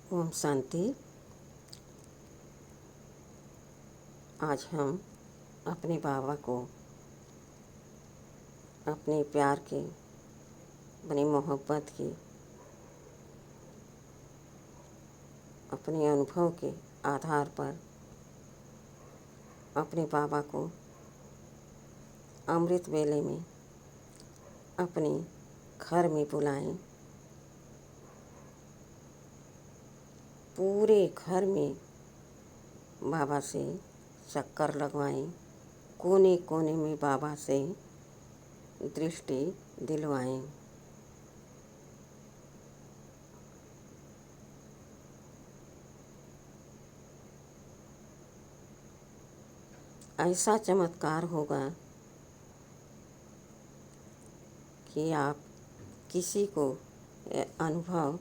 ओम शांति। आज हम अपने बाबा को अपने प्यार की, अपनी मोहब्बत की, अपने अनुभव के आधार पर अपने बाबा को अमृत वेले में अपने घर में बुलाएं। पूरे घर में बाबा से चक्कर लगवाएं। कोने कोने में बाबा से दृष्टि दिलवाएं। ऐसा चमत्कार होगा कि आप किसी को ये अनुभव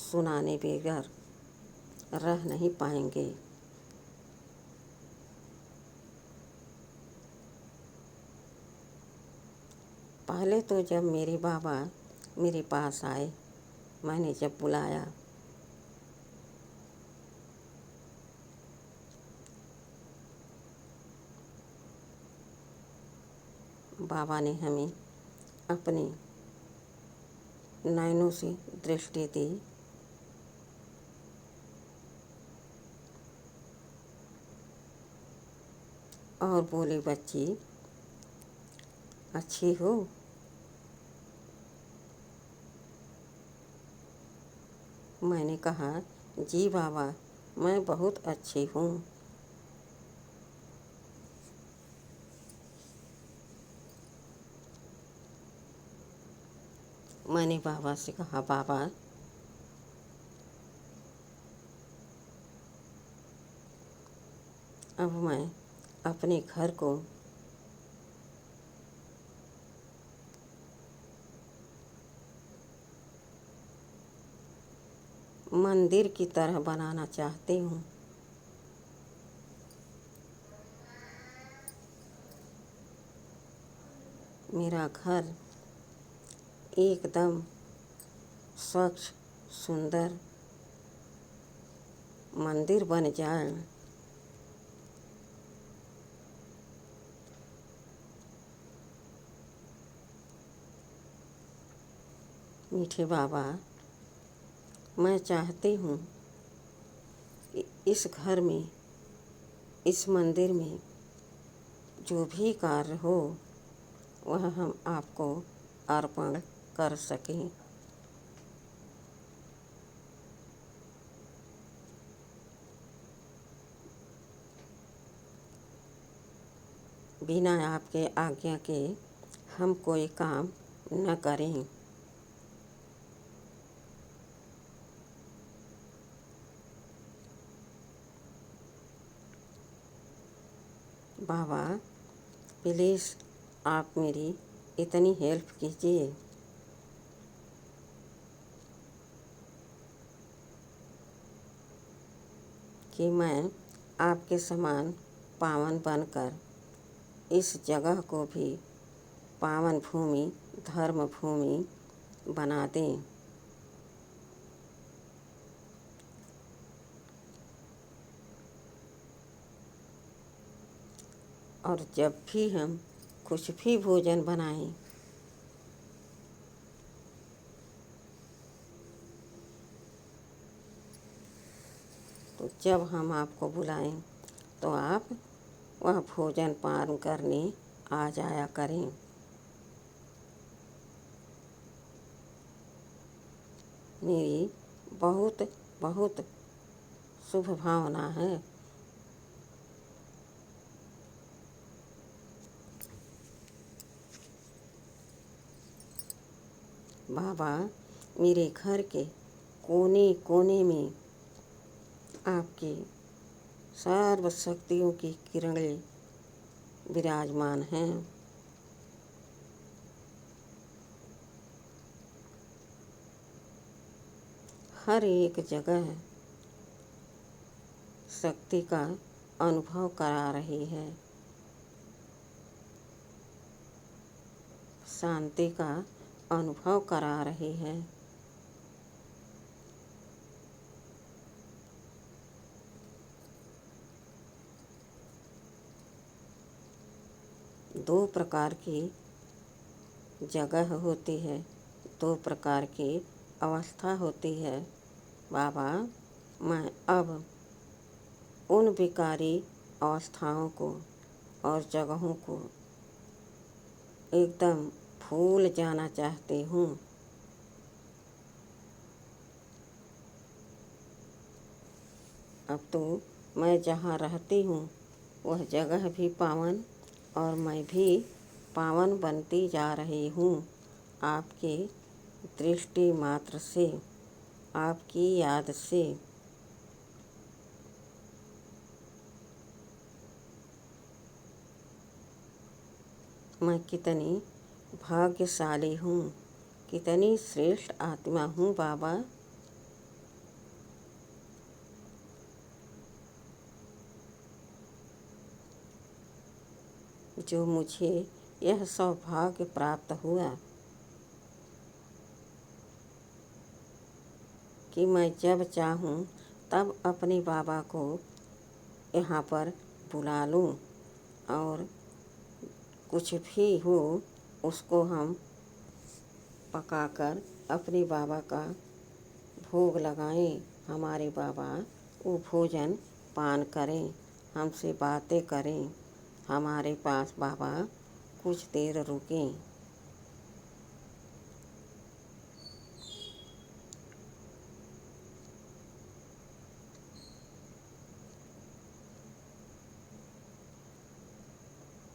सुनाने बगैर रह नहीं पाएंगे। पहले तो जब मेरे बाबा मेरे पास आए, मैंने जब बुलाया, बाबा ने हमें अपने नयनों से दृष्टि दी और बोले, बच्ची अच्छी हो? मैंने कहा, जी बाबा, मैं बहुत अच्छी हूँ। मैंने बाबा से कहा, बाबा अब मैं अपने घर को मंदिर की तरह बनाना चाहती हूँ। मेरा घर एकदम स्वच्छ सुंदर मंदिर बन जाए। मीठे बाबा, मैं चाहती हूँ कि इस घर में, इस मंदिर में जो भी कार्य हो वह हम आपको अर्पण कर सकें। बिना आपके आज्ञा के हम कोई काम न करें। बाबा प्लीज़ आप मेरी इतनी हेल्प कीजिए। कि मैं आपके समान पावन बनकर इस जगह को भी पावन भूमि, धर्म भूमि बना दें। और जब भी हम कुछ भी भोजन बनाएं तो जब हम आपको बुलाएं तो आप वह भोजन पान करने आ जाया करें। मेरी बहुत बहुत शुभ भावना है। बाबा मेरे घर के कोने कोने में आपकी सर्व शक्तियों की किरणें विराजमान हैं। हर एक जगह शक्ति का अनुभव करा रही है, शांति का अनुभव करा रही है। दो प्रकार की जगह होती है, दो प्रकार की अवस्था होती है। बाबा, मैं अब उन विकारी अवस्थाओं को और जगहों को एकदम भूल जाना चाहती हूँ। अब तो मैं जहाँ रहती हूँ वह जगह भी पावन और मैं भी पावन बनती जा रही हूँ। आपकी दृष्टि मात्र से, आपकी याद से। मैं कितनी भाग्यशाली हूँ, कितनी श्रेष्ठ आत्मा हूँ बाबा। जो मुझे यह सौभाग्य प्राप्त हुआ कि मैं जब चाहूँ तब अपने बाबा को यहाँ पर बुला लूँ और कुछ भी हो उसको हम पकाकर अपने बाबा का भोग लगाएं। हमारे बाबा वो भोजन पान करें, हमसे बातें करें, हमारे पास बाबा कुछ देर रुकें।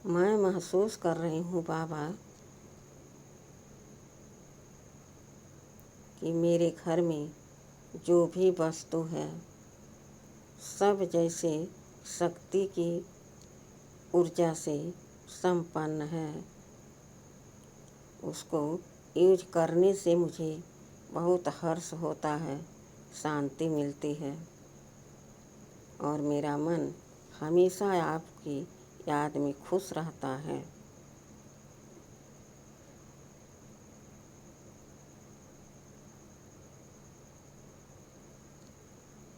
मैं महसूस कर रही हूँ बाबा कि मेरे घर में जो भी वस्तु है सब जैसे शक्ति की ऊर्जा से संपन्न है। उसको यूज करने से मुझे बहुत हर्ष होता है, शांति मिलती है और मेरा मन हमेशा आपकी याद में खुश रहता है।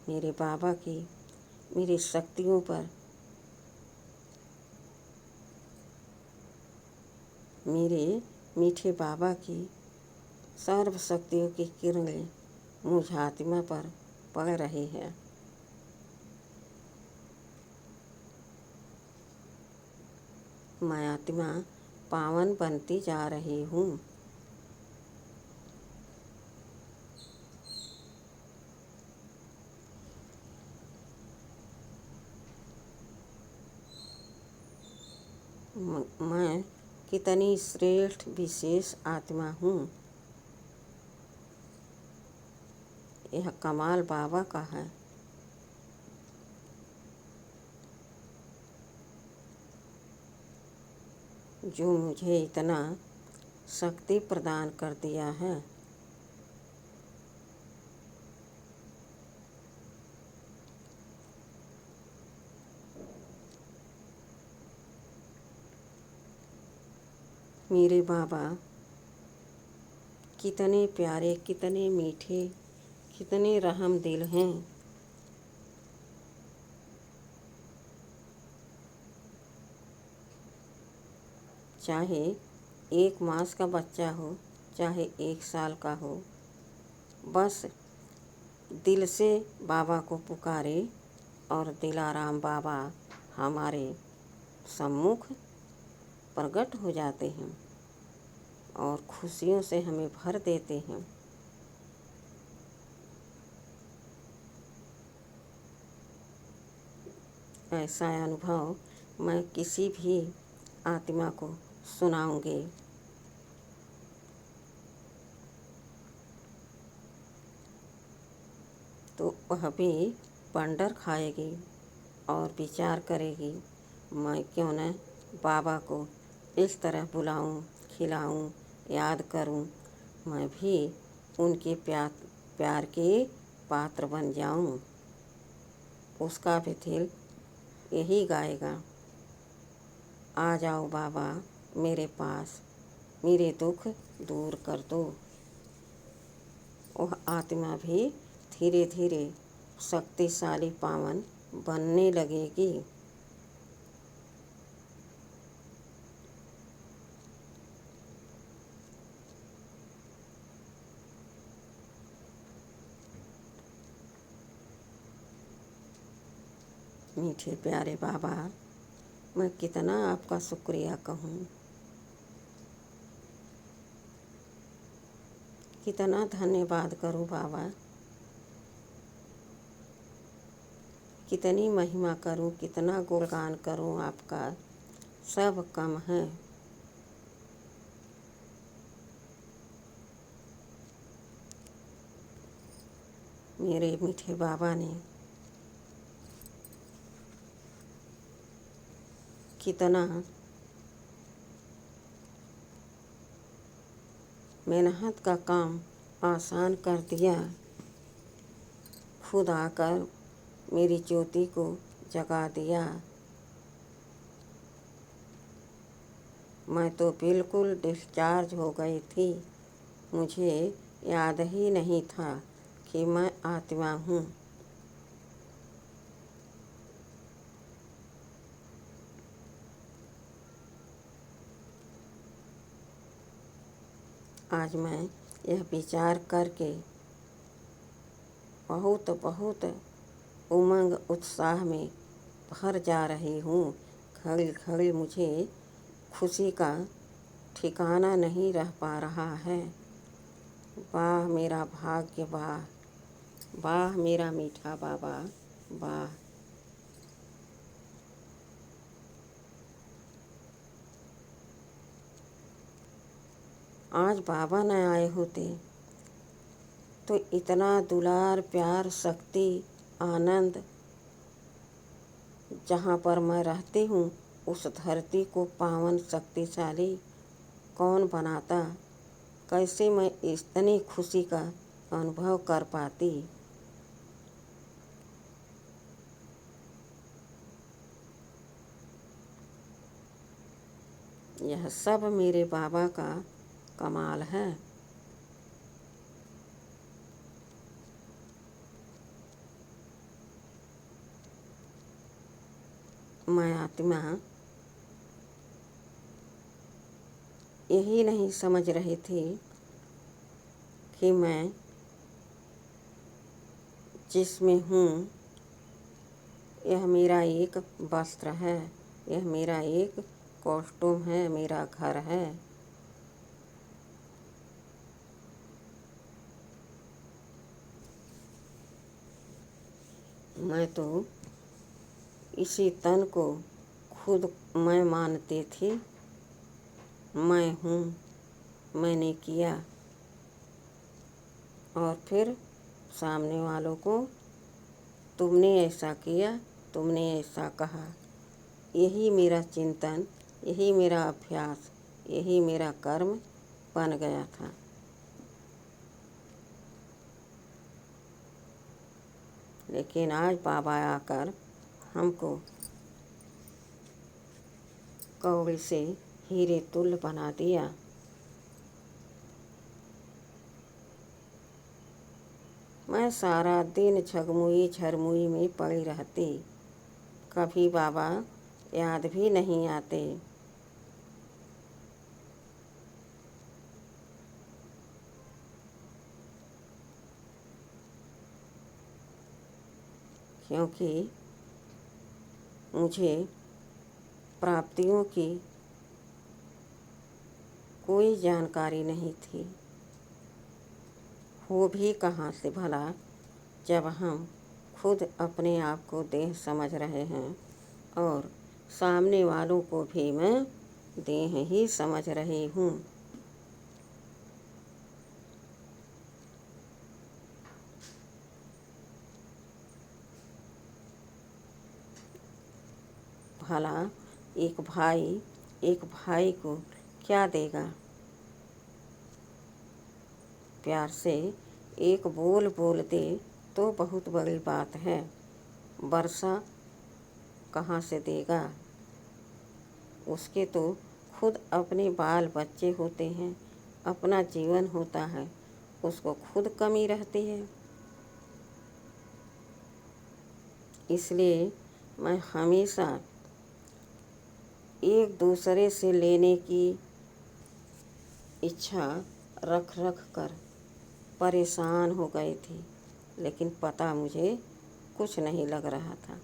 मेरे बाबा की मेरी शक्तियों पर मेरे मीठे बाबा की सर्व शक्तियों की किरणें मुझ आत्मा पर पड़ रही है। मैं आत्मा पावन बनती जा रही हूँ। मैं कितनी श्रेष्ठ विशेष आत्मा हूँ। यह कमाल बाबा का है। जो मुझे इतना शक्ति प्रदान कर दिया है। मेरे बाबा कितने प्यारे, कितने मीठे, कितने रहम दिल हैं। चाहे 1 मास का बच्चा हो, चाहे 1 साल का हो, बस दिल से बाबा को पुकारे और दिलाराम बाबा हमारे सम्मुख प्रकट हो जाते हैं और खुशियों से हमें भर देते हैं। ऐसा अनुभव मैं किसी भी आत्मा को सुनाऊंगी। तो वह भी पंडर खाएगी और विचार करेगी, मैं क्यों न बाबा को इस तरह बुलाऊं, खिलाऊं, याद करूं, मैं भी उनके प्यार के पात्र बन जाऊं। उसका भी दिल यही गाएगा, आ जाओ बाबा मेरे पास, मेरे दुख दूर कर दो। वह आत्मा भी धीरे धीरे शक्तिशाली पावन बनने लगेगी। मीठे प्यारे बाबा, मैं कितना आपका शुक्रिया कहूँ, कितना धन्यवाद करूँ बाबा, कितनी महिमा करूँ, कितना गुणगान करूँ आपका, सब कम है। मेरे मीठे बाबा ने कितना मेहनत का काम आसान कर दिया। खुद आकर मेरी ज्योति को जगा दिया। मैं तो बिल्कुल डिस्चार्ज हो गई थी। मुझे याद ही नहीं था कि मैं आत्मा हूँ। आज मैं यह विचार करके बहुत बहुत उमंग उत्साह में भर जा रही हूँ। घड़ी घड़ी मुझे खुशी का ठिकाना नहीं रह पा रहा है। वाह मेरा भाग्य, वाह वाह मेरा मीठा बाबा, वाह। आज बाबा न आए होते तो इतना दुलार, प्यार, शक्ति, आनंद जहाँ पर मैं रहती हूँ उस धरती को पावन शक्तिशाली कौन बनाता। कैसे मैं इतनी खुशी का अनुभव कर पाती। यह सब मेरे बाबा का कमाल है। मैं आत्मा यही नहीं समझ रही थी कि मैं जिसमें हूँ यह मेरा एक वस्त्र है, यह मेरा एक कॉस्ट्यूम है, मेरा घर है। मैं तो इसी तन को खुद मैं मानती थी। मैं हूँ, मैंने किया, और फिर सामने वालों को तुमने ऐसा किया, तुमने ऐसा कहा। यही मेरा चिंतन, यही मेरा अभ्यास, यही मेरा कर्म बन गया था। लेकिन आज बाबा आकर हमको कौड़ी से हीरे तुल्य बना दिया। मैं सारा दिन झगमुई झरमुई में पड़ी रहती। कभी बाबा याद भी नहीं आते। क्योंकि मुझे प्राप्तियों की कोई जानकारी नहीं थी। हो भी कहाँ से भला, जब हम खुद अपने आप को देह समझ रहे हैं और सामने वालों को भी मैं देह ही समझ रही हूँ। भला एक भाई को क्या देगा। प्यार से एक बोल बोल दे तो बहुत बड़ी बात है। वर्षा कहाँ से देगा। उसके तो खुद अपने बाल बच्चे होते हैं, अपना जीवन होता है, उसको खुद कमी रहती है। इसलिए मैं हमेशा एक दूसरे से लेने की इच्छा रख कर परेशान हो गई थी। लेकिन पता मुझे कुछ नहीं लग रहा था।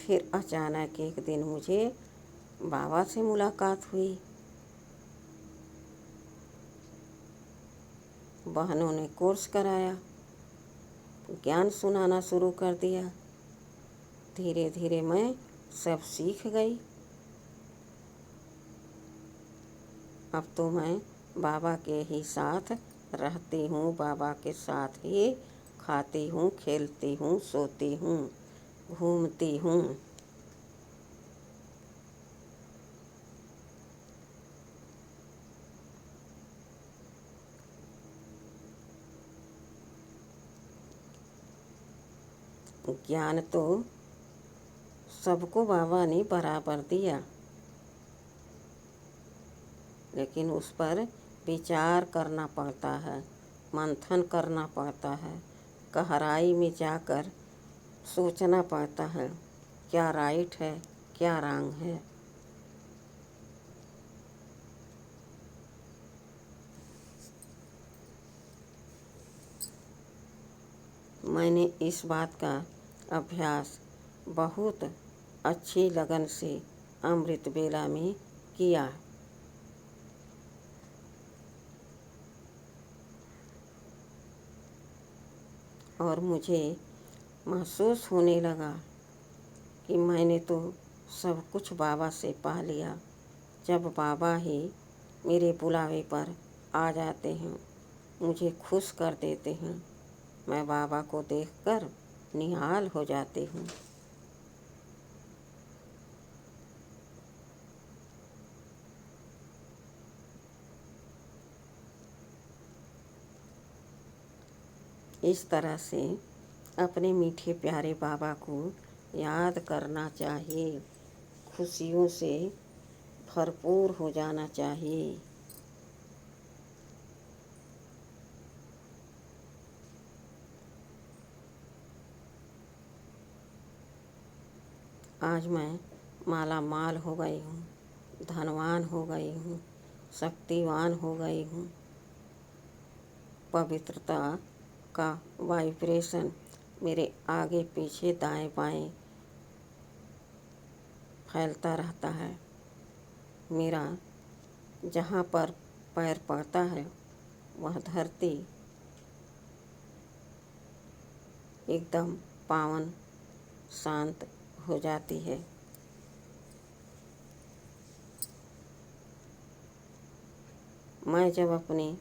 फिर अचानक एक दिन मुझे बाबा से मुलाकात हुई। बहनों ने कोर्स कराया, ज्ञान सुनाना शुरू कर दिया। धीरे धीरे मैं सब सीख गई। अब तो मैं बाबा के ही साथ रहती हूँ, बाबा के साथ ही खाती हूँ, खेलती हूँ, सोती हूँ, घूमती हूँ। ज्ञान तो सबको बाबा ने बराबर दिया, लेकिन उस पर विचार करना पड़ता है, मंथन करना पड़ता है, गहराई में जाकर सोचना पड़ता है, क्या राइट है, क्या रॉन्ग है। मैंने इस बात का अभ्यास बहुत अच्छी लगन से अमृत बेला में किया। और मुझे महसूस होने लगा कि मैंने तो सब कुछ बाबा से पा लिया। जब बाबा ही मेरे बुलावे पर आ जाते हैं, मुझे खुश कर देते हैं, मैं बाबा को देखकर निहाल हो जाती हूँ। इस तरह से अपने मीठे प्यारे बाबा को याद करना चाहिए, खुशियों से भरपूर हो जाना चाहिए। आज मैं माला माल हो गई हूँ, धनवान हो गई हूँ, शक्तिवान हो गई हूँ। पवित्रता का वाइब्रेशन मेरे आगे पीछे दाएं बाएं फैलता रहता है। मेरा जहाँ पर पैर पड़ता है वह धरती एकदम पावन शांत हो जाती है। मैं जब अपने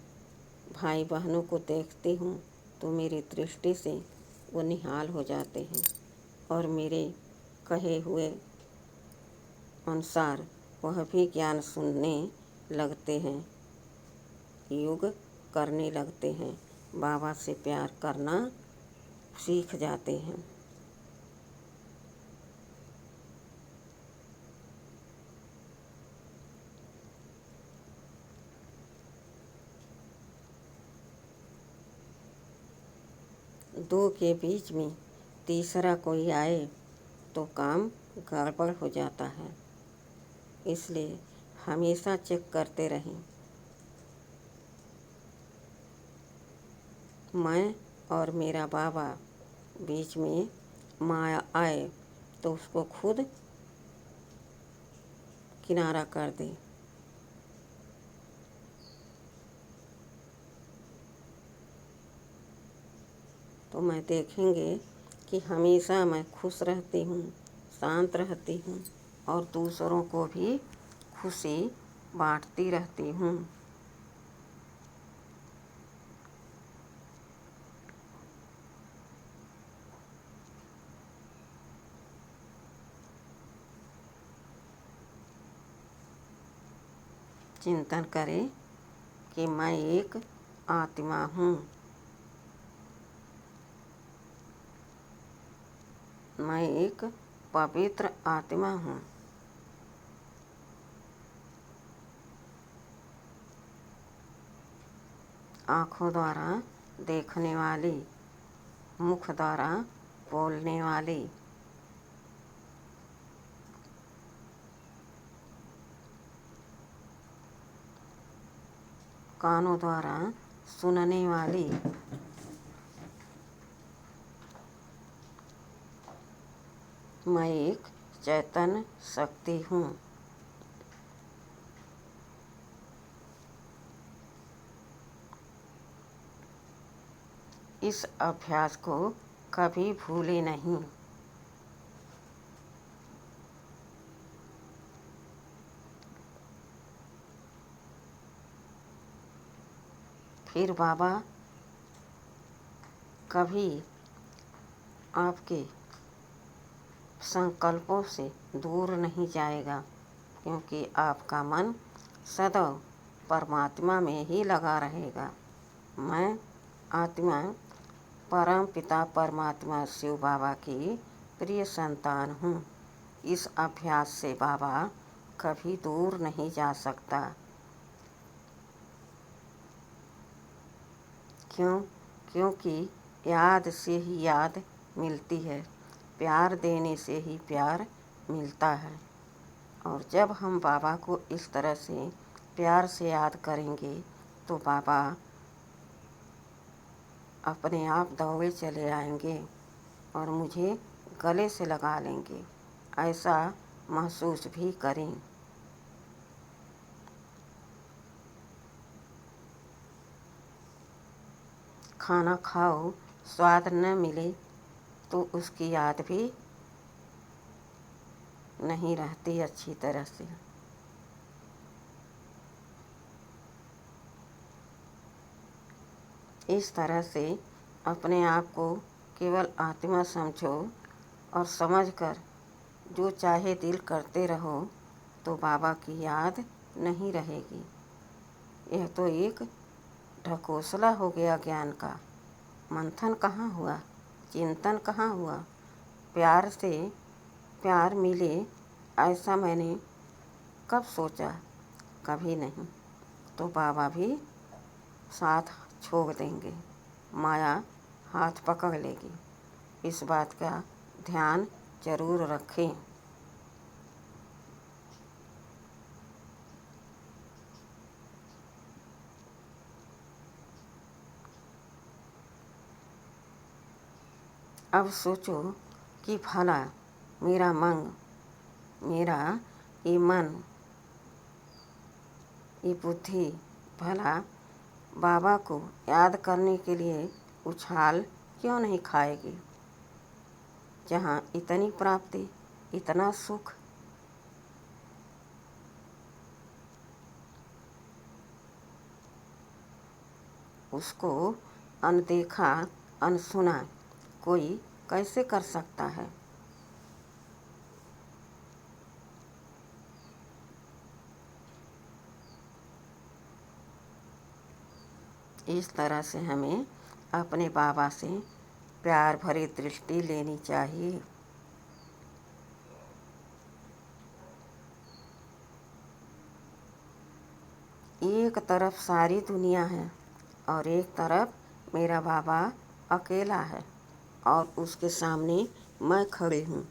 भाई बहनों को देखती हूँ तो मेरी दृष्टि से वो निहाल हो जाते हैं और मेरे कहे हुए अनुसार वह भी ज्ञान सुनने लगते हैं, योग करने लगते हैं, बाबा से प्यार करना सीख जाते हैं। दो के बीच में तीसरा कोई आए तो काम गड़बड़ हो जाता है। इसलिए हमेशा चेक करते रहें। मैं और मेरा बाबा बीच में माया आए तो उसको खुद किनारा कर दे। तो मैं देखेंगे कि हमेशा मैं खुश रहती हूँ, शांत रहती हूँ और दूसरों को भी खुशी बांटती रहती हूँ। चिंतन करें कि मैं एक आत्मा हूँ। मैं एक पवित्र आत्मा हूँ। आँखों द्वारा देखने वाली, मुख द्वारा बोलने वाली, कानों द्वारा सुनने वाली, मैं एक चैतन्य शक्ति हूँ। इस अभ्यास को कभी भूले नहीं। फिर बाबा कभी आपके संकल्पों से दूर नहीं जाएगा, क्योंकि आपका मन सदैव परमात्मा में ही लगा रहेगा। मैं आत्मा परम पिता परमात्मा शिव बाबा की प्रिय संतान हूँ। इस अभ्यास से बाबा कभी दूर नहीं जा सकता। क्योंकि याद से ही याद मिलती है, प्यार देने से ही प्यार मिलता है। और जब हम बाबा को इस तरह से प्यार से याद करेंगे तो बाबा अपने आप दौड़े चले आएंगे और मुझे गले से लगा लेंगे। ऐसा महसूस भी करें। खाना खाओ, स्वाद न मिले तो उसकी याद भी नहीं रहती अच्छी तरह से। इस तरह से अपने आप को केवल आत्मा समझो और समझकर जो चाहे दिल करते रहो तो बाबा की याद नहीं रहेगी। यह तो एक ढकोसला हो गया ज्ञान का। मंथन कहाँ हुआ, चिंतन कहाँ हुआ। प्यार से प्यार मिले ऐसा मैंने कब सोचा, कभी नहीं। तो बाबा भी साथ छोड़ देंगे, माया हाथ पकड़ लेगी। इस बात का ध्यान जरूर रखें। अब सोचो कि भला मेरा ये मन, ये बुद्धि भला बाबा को याद करने के लिए उछाल क्यों नहीं खाएगी, जहाँ इतनी प्राप्ति, इतना सुख। उसको अनदेखा अनसुना कोई कैसे कर सकता है। इस तरह से हमें अपने बाबा से प्यार भरी दृष्टि लेनी चाहिए। एक तरफ सारी दुनिया है और एक तरफ मेरा बाबा अकेला है और उसके सामने मैं खड़ी हूँ।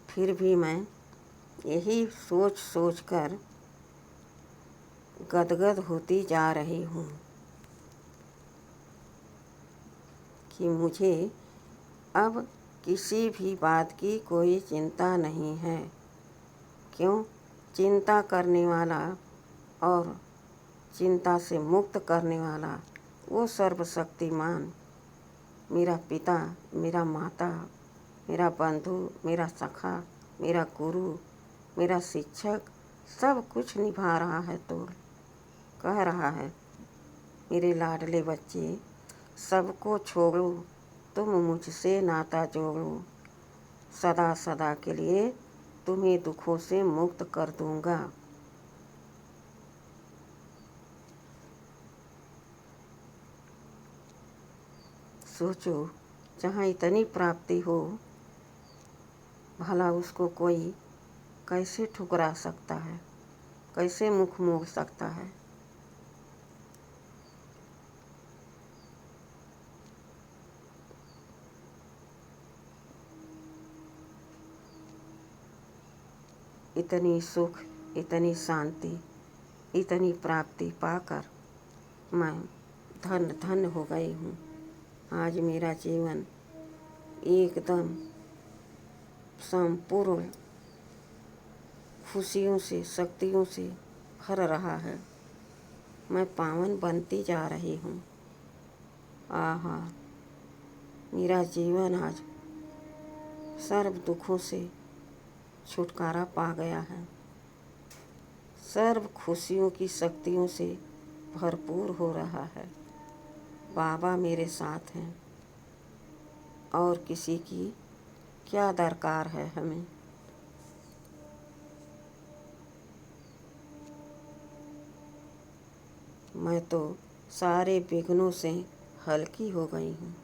फिर भी मैं यही सोच सोच कर गदगद होती जा रही हूँ कि मुझे अब किसी भी बात की कोई चिंता नहीं है। क्यों? चिंता करने वाला और चिंता से मुक्त करने वाला वो सर्वशक्तिमान मेरा पिता, मेरा माता, मेरा बंधु, मेरा सखा, मेरा गुरु, मेरा शिक्षक सब कुछ निभा रहा है। तो कह रहा है, मेरे लाडले बच्चे, सबको छोड़ो, तुम मुझसे नाता जोड़ो, सदा सदा के लिए तुम्हें दुखों से मुक्त कर दूंगा। सोचो, जहाँ इतनी प्राप्ति हो, भला उसको कोई कैसे ठुकरा सकता है, कैसे मुख मोड़ सकता है। इतनी सुख, इतनी शांति, इतनी प्राप्ति पाकर मैं धन्य धन्य हो गई हूँ। आज मेरा जीवन एकदम संपूर्ण खुशियों से, शक्तियों से भर रहा है। मैं पावन बनती जा रही हूँ। आहा, मेरा जीवन आज सर्व दुखों से छुटकारा पा गया है। सर्व खुशियों की शक्तियों से भरपूर हो रहा है। बाबा मेरे साथ हैं और किसी की क्या दरकार है हमें। मैं तो सारे विघ्नों से हल्की हो गई हूँ,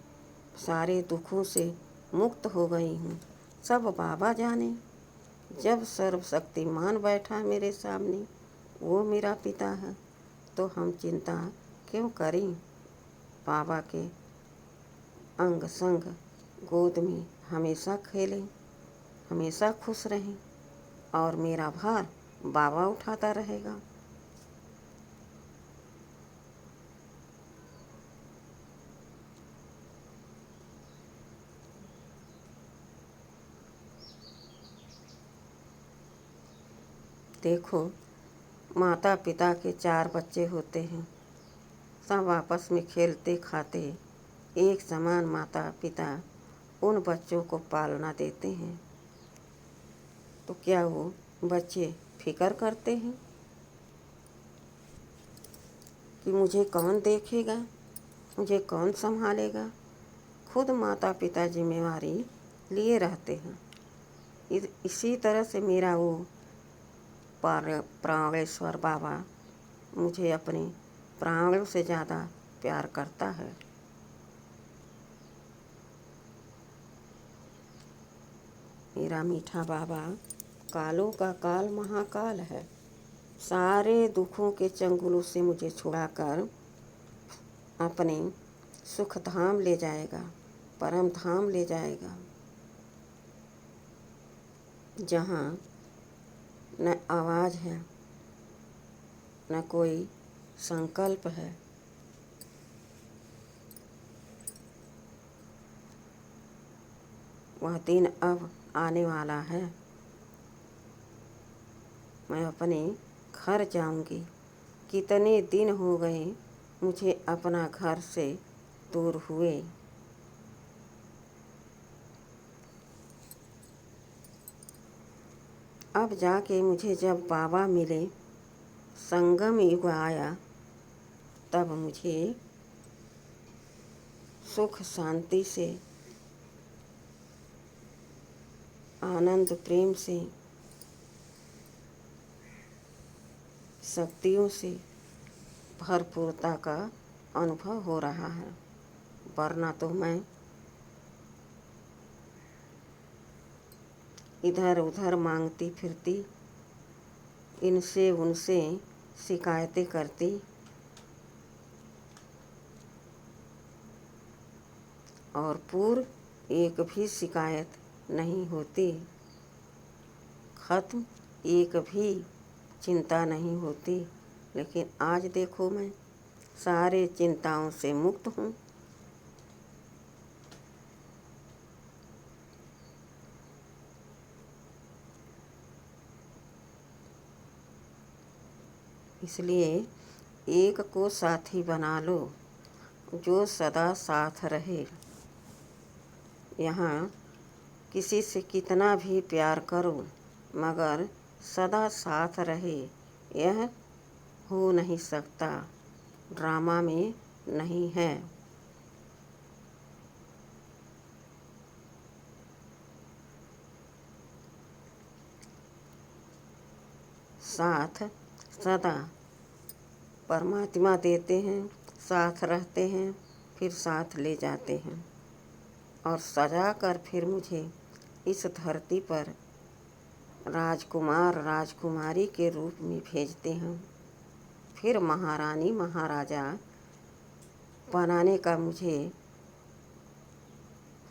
सारे दुखों से मुक्त हो गई हूँ। सब बाबा जाने। जब सर्वशक्तिमान बैठा मेरे सामने, वो मेरा पिता है, तो हम चिंता क्यों करें। बाबा के अंग संग गोद में हमेशा खेलें, हमेशा खुश रहें और मेरा भार बाबा उठाता रहेगा। देखो, माता पिता के 4 बच्चे होते हैं। सब आपस में खेलते खाते एक समान माता पिता उन बच्चों को पालना देते हैं। तो क्या वो बच्चे फिक्र करते हैं कि मुझे कौन देखेगा, मुझे कौन संभालेगा। खुद माता पिता जिम्मेवारी लिए रहते हैं। इसी तरह से मेरा वो प्राणेश्वर बाबा मुझे अपने प्राणों से ज़्यादा प्यार करता है। मेरा मीठा बाबा कालों का काल महाकाल है। सारे दुखों के चंगुलों से मुझे छुड़ाकर अपने सुख धाम ले जाएगा, परम धाम ले जाएगा, जहाँ न आवाज़ है, न कोई संकल्प है। वह दिन अब आने वाला है। मैं अपने घर जाऊंगी। कितने दिन हो गए मुझे अपना घर से दूर हुए। अब जाके मुझे जब बाबा मिले, संगम युग आया, तब मुझे सुख शांति से, आनंद प्रेम से, शक्तियों से भरपूरता का अनुभव हो रहा है। वरना तो मैं इधर उधर मांगती फिरती, इनसे उनसे शिकायतें करती, और पूर्व एक भी शिकायत नहीं होती, खत्म एक भी चिंता नहीं होती। लेकिन आज देखो, मैं सारे चिंताओं से मुक्त हूँ। इसलिए एक को साथी बना लो जो सदा साथ रहे। यहाँ किसी से कितना भी प्यार करो, मगर सदा साथ रहे, यह हो नहीं सकता, ड्रामा में नहीं है। साथ सदा परमात्मा देते हैं, साथ रहते हैं, फिर साथ ले जाते हैं और सजा कर फिर मुझे इस धरती पर राजकुमार राजकुमारी के रूप में भेजते हैं। फिर महारानी महाराजा बनाने का मुझे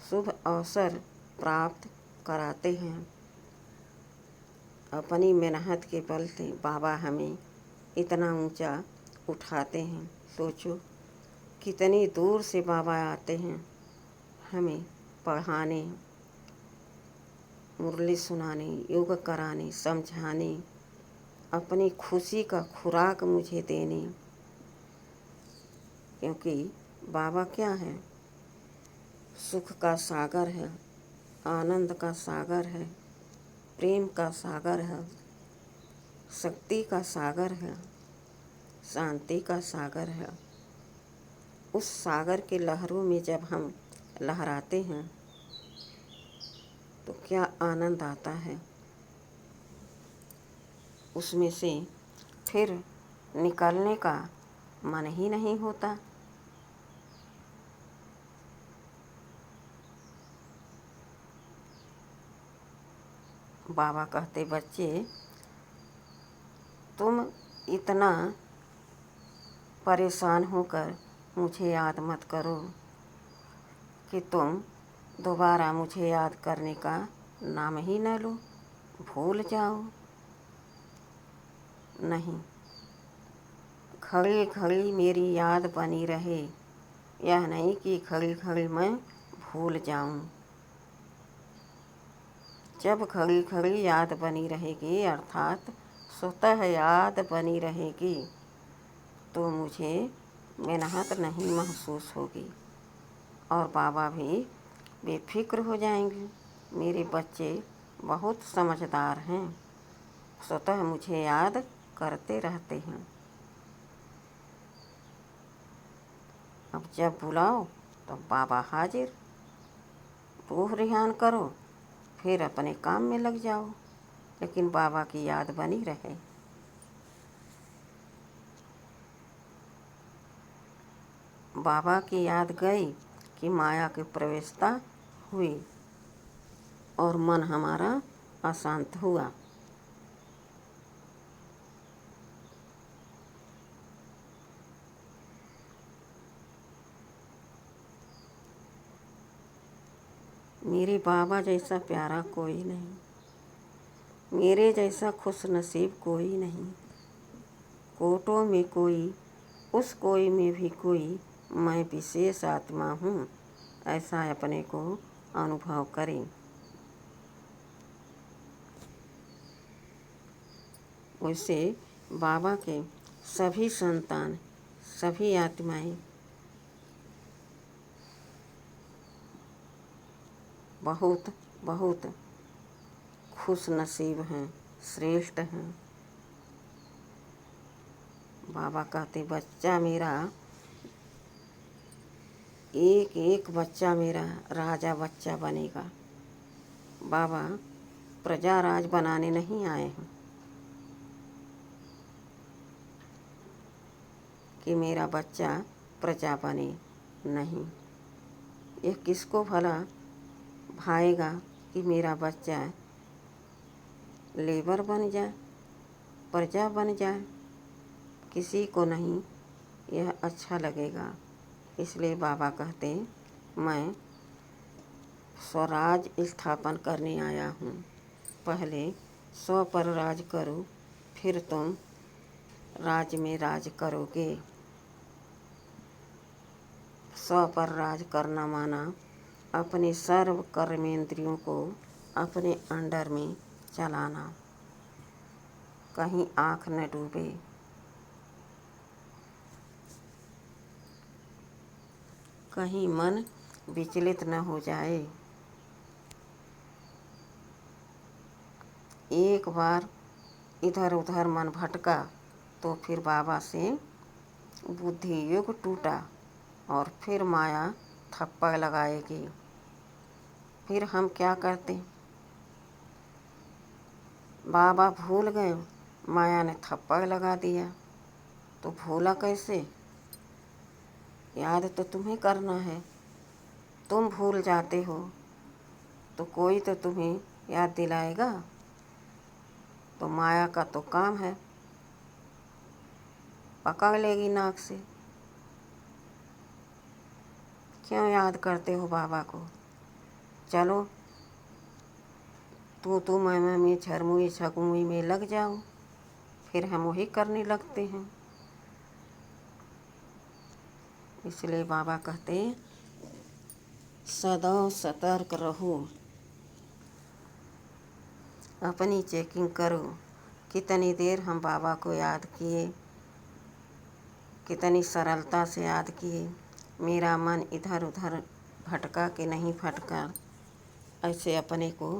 शुभ अवसर प्राप्त कराते हैं। अपनी मेहनत के बल से बाबा हमें इतना ऊंचा उठाते हैं। सोचो, कितनी दूर से बाबा आते हैं हमें पढ़ाने, मुरली सुनाने, योग कराने, समझाने, अपनी खुशी का खुराक मुझे देने। क्योंकि बाबा क्या है? सुख का सागर है, आनंद का सागर है, प्रेम का सागर है, शक्ति का सागर है, शांति का सागर है। उस सागर के लहरों में जब हम लहराते हैं तो क्या आनंद आता है। उसमें से फिर निकलने का मन ही नहीं होता। बाबा कहते, बच्चे तुम इतना परेशान होकर मुझे याद मत करो कि तुम दोबारा मुझे याद करने का नाम ही न लो, भूल जाओ। नहीं, घड़ी घड़ी मेरी याद बनी रहे, यह नहीं कि घड़ी घड़ी मैं भूल जाऊं। जब घड़ी घड़ी याद बनी रहेगी, अर्थात स्वतः याद बनी रहेगी, तो मुझे मेहनत नहीं महसूस होगी और बाबा भी बेफिक्र हो जाएंगे। मेरे बच्चे बहुत समझदार हैं, स्वतः मुझे याद करते रहते हैं। अब जब बुलाओ तब बाबा हाजिर। रूह रिहान करो, फिर अपने काम में लग जाओ, लेकिन बाबा की याद बनी रहे। बाबा की याद गई कि माया की प्रवेशता हुई और मन हमारा अशांत हुआ। मेरे बाबा जैसा प्यारा कोई नहीं, मेरे जैसा खुश नसीब कोई नहीं। कोटों में कोई, उस कोई में भी कोई, मैं विशेष आत्मा हूँ, ऐसा अपने को अनुभव करें। वैसे बाबा के सभी संतान, सभी आत्माएं बहुत बहुत खुश नसीब हैं, श्रेष्ठ हैं। बाबा कहते, बच्चा मेरा, एक एक बच्चा मेरा राजा बच्चा बनेगा। बाबा प्रजा राज बनाने नहीं आए हैं कि मेरा बच्चा प्रजा बने, नहीं। यह किसको भला भाएगा कि मेरा बच्चा लेबर बन जाए, प्रजा बन जाए? किसी को नहीं यह अच्छा लगेगा। इसलिए बाबा कहते, मैं स्वराज स्थापन करने आया हूँ। पहले स्व पर राज करो, फिर तुम राज में राज करोगे। स्व पर राज करना माना अपने सर्व कर्मेंद्रियों को अपने अंडर में चलाना, कहीं आँख न डूबे, कहीं मन विचलित न हो जाए। एक बार इधर उधर मन भटका तो फिर बाबा से बुद्धि युग टूटा और फिर माया थप्पड़ लगाएगी। फिर हम क्या करते? बाबा भूल गए, माया ने थप्पड़ लगा दिया, तो भूला कैसे? याद तो तुम्हें करना है। तुम भूल जाते हो तो कोई तो तुम्हें याद दिलाएगा। तो माया का तो काम है, पकड़ लेगी नाक से। क्यों याद करते हो बाबा को? चलो तू मैं में, झरमुई छगमुई में लग जाओ, फिर हम वही करने लगते हैं। इसलिए बाबा कहते, सदा सतर्क रहो, अपनी चेकिंग करो। कितनी देर हम बाबा को याद किए, कितनी सरलता से याद किए, मेरा मन इधर उधर भटका कि नहीं भटका, ऐसे अपने को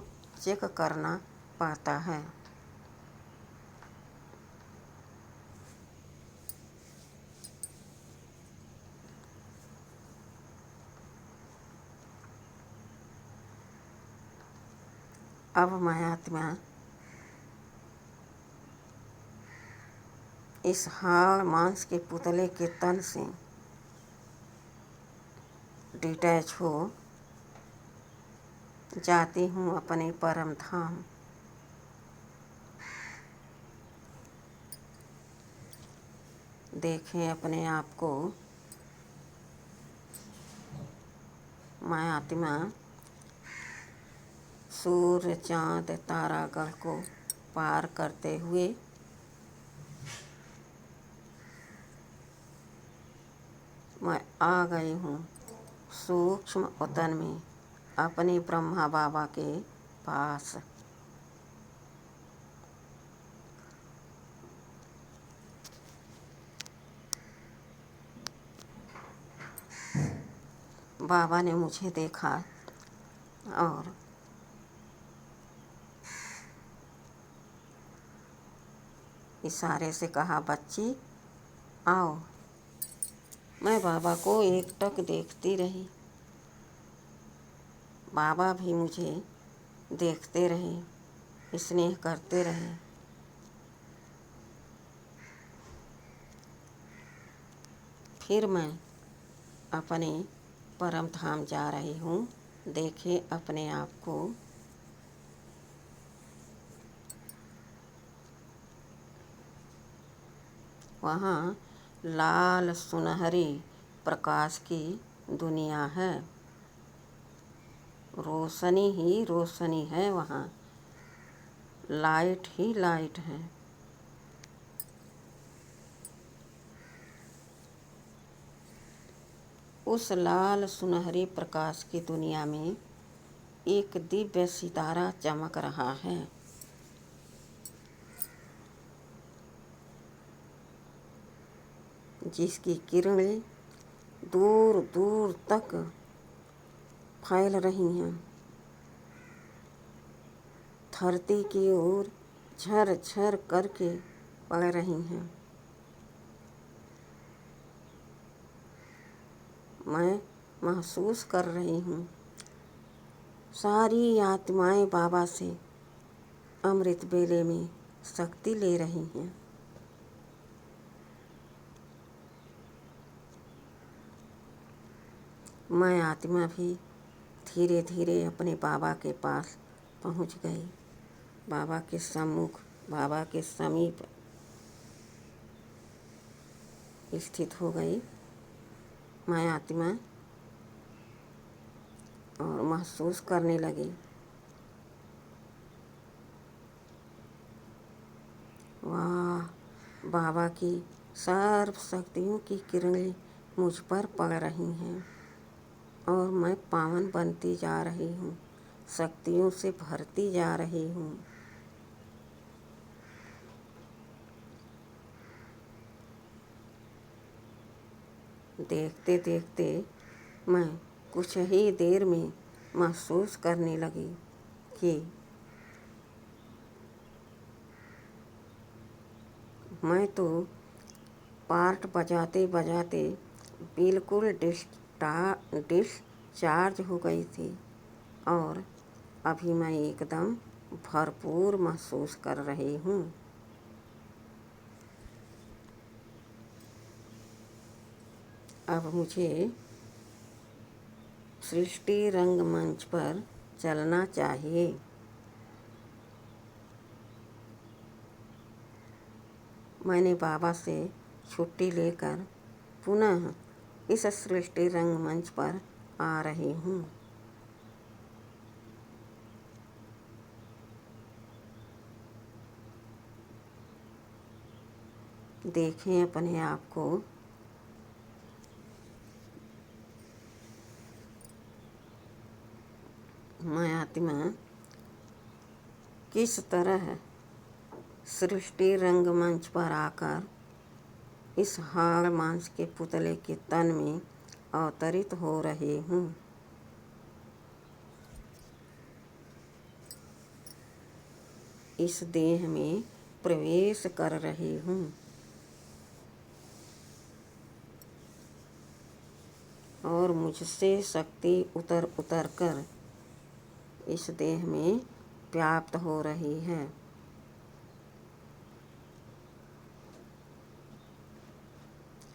चेक करना पड़ता है। अब मैं आत्मा इस हाड़ मांस के पुतले के तन से डिटैच हो जाती हूँ अपने परम धाम। देखें अपने आप को, मैं आत्मा सूर्य चाँद तारागण को पार करते हुए मैं आ गई हूँ सूक्ष्म वतन में अपने ब्रह्मा बाबा के पास। बाबा ने मुझे देखा और इशारे से कहा, बच्ची आओ। मैं बाबा को एकटक देखती रही, बाबा भी मुझे देखते रहे, स्नेह करते रहे। फिर मैं अपने परम धाम जा रही हूँ। देखे अपने आप को, वहाँ लाल सुनहरी प्रकाश की दुनिया है, रोशनी ही रोशनी है, वहाँ लाइट ही लाइट है। उस लाल सुनहरी प्रकाश की दुनिया में एक दिव्य सितारा चमक रहा है। जिसकी किरणें दूर दूर तक फैल रही हैं, धरती की ओर झर झर करके पड़ रही हैं। मैं महसूस कर रही हूँ सारी आत्माएं बाबा से अमृत बेले में शक्ति ले रही हैं। मैं आत्मा भी धीरे धीरे अपने बाबा के पास पहुँच गई, बाबा के सम्मुख, बाबा के समीप स्थित हो गई मैं आत्मा, और महसूस करने लगी, वाह, बाबा की सर्व शक्तियों की किरणें मुझ पर पड़ रही हैं और मैं पावन बनती जा रही हूँ, शक्तियों से भरती जा रही हूँ। देखते देखते मैं कुछ ही देर में महसूस करने लगी कि मैं तो पार्ट बजाते बजाते बिल्कुल डिस्चार्ज हो गई थी और अभी मैं एकदम भरपूर महसूस कर रही हूँ। अब मुझे सृष्टि रंगमंच पर चलना चाहिए। मैंने बाबा से छुट्टी लेकर पुनः इस सृष्टि रंगमंच पर आ रही हूँ। देखें अपने आप को, आत्मा किस तरह सृष्टि रंगमंच पर आकर इस हाड़ मांस के पुतले के तन में अवतरित हो रही हूँ। इस देह में प्रवेश कर रही हूँ और मुझसे शक्ति उतर उतर कर इस देह में व्याप्त हो रही है।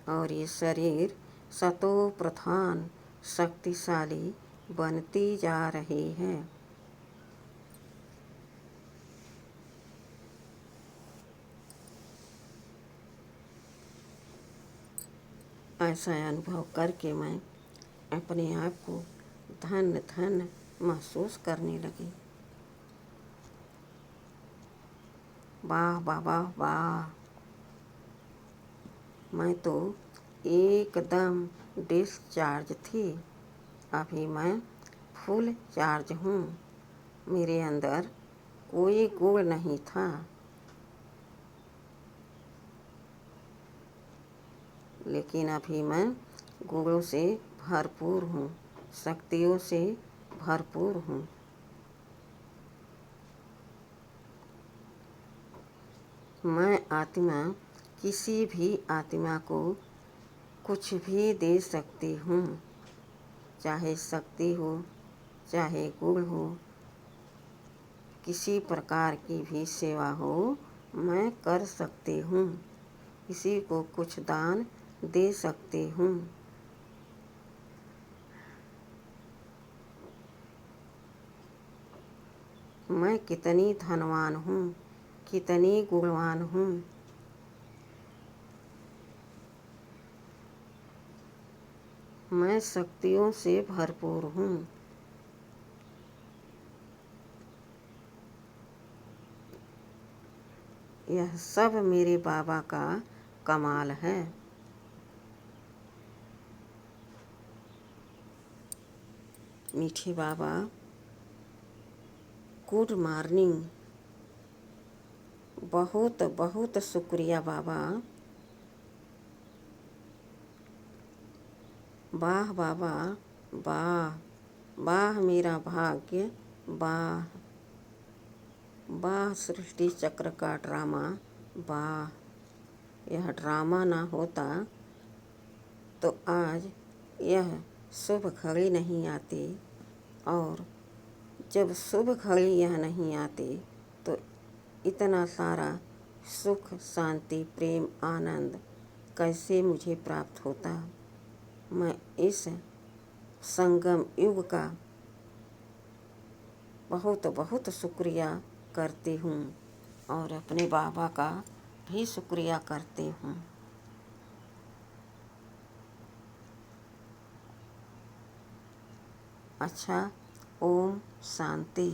और ये शरीर सतो प्रधान शक्तिशाली बनती जा रही है। ऐसा अनुभव करके मैं अपने आप को धन्य धन्य महसूस करने लगी। वाह बाबा वाह, मैं तो एकदम डिस्चार्ज थी। अभी मैं फुल चार्ज हूँ। मेरे अंदर कोई गुण नहीं था, लेकिन अभी मैं गुणों से भरपूर हूँ, शक्तियों से भरपूर हूँ। मैं आत्मा किसी भी आत्मा को कुछ भी दे सकती हूँ, चाहे शक्ति हो, चाहे गुण हो, किसी प्रकार की भी सेवा हो, मैं कर सकती हूँ। किसी को कुछ दान दे सकती हूँ। मैं कितनी धनवान हूँ, कितनी गुणवान हूँ। मैं शक्तियों से भरपूर हूँ। यह सब मेरे बाबा का कमाल है। मीठे बाबा, गुड मॉर्निंग। बहुत बहुत शुक्रिया बाबा। वाह बाबा वाह, वाह मेरा भाग्य, वाह वाह सृष्टि चक्र का ड्रामा, वाह। यह ड्रामा ना होता तो आज यह शुभ घड़ी नहीं आती, और जब शुभ घड़ी यह नहीं आती तो इतना सारा सुख, शांति, प्रेम, आनंद कैसे मुझे प्राप्त होता। मैं इस संगम युग का बहुत बहुत शुक्रिया करती हूँ और अपने बाबा का भी शुक्रिया करती हूँ। अच्छा, ओम शांति।